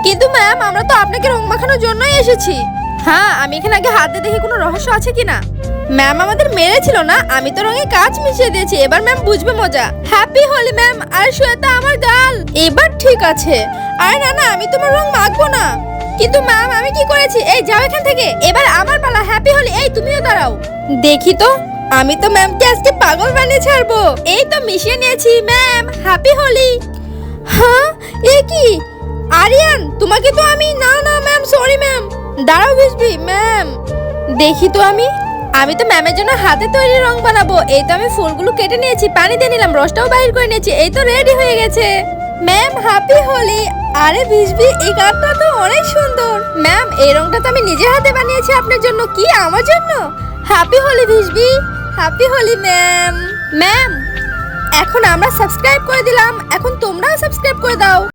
কিন্তু ম্যাম আমরা তো আপনাকে রং মাখানোর জন্যই এসেছি। হ্যাঁ, আমি এখানে আগে হাত দিয়ে দেখি কোনো রহস্য আছে কিনা। ম্যাম আমাদের মেরেছিল না, আমি তো রঙে কাঁচ মিশিয়ে দিয়েছি, এবার ম্যাম বুঝবে মজা। Happy Holi ma'am. আর শ্বেতা আমার গাল। এবার ঠিক আছে। আরে না না, আমি তোমার রং মাখবো না। কিন্তু ম্যাম আমি কি করেছি? এই যাও এখান থেকে, এবার আমার পালা। হ্যাপি হোলি। এই তুমিও দাঁড়াও, দেখি তো। আমি তো ম্যামকে আজকে পাগল বানিয়ে ছাড়বো। এই তো মিশিয়ে নিয়েছি ম্যাম। হ্যাপি হোলি। হ্যাঁ, এ কি আরিয়ান, তোমাকে তো আমি না না ম্যাম, সরি ম্যাম। দাঁড়াও ভিসবি ম্যাম, দেখি তো। আমি তো ম্যামের জন্য হাতে তৈরি রং বানাবো। এই তো আমি ফুলগুলো কেটে নিয়েছি, পানি দিয়ে নিলাম, রসটাও বাইর করে নিয়েছি। এই তো রেডি হয়ে গেছে ম্যাম। হ্যাপি হোলি। আরে ভিসবি, এই কার্ডটা তো অনেক সুন্দর। ম্যাম এই রংটা তো আমি নিজের হাতে বানিয়েছি আপনার জন্য। কি আমার জন্য? হ্যাপি হোলি ভিসবি। Happy Holi ma'am. ম্যাম এখন আমরা সাবস্ক্রাইব করে দিলাম, এখন তোমরাও সাবস্ক্রাইব করে দাও।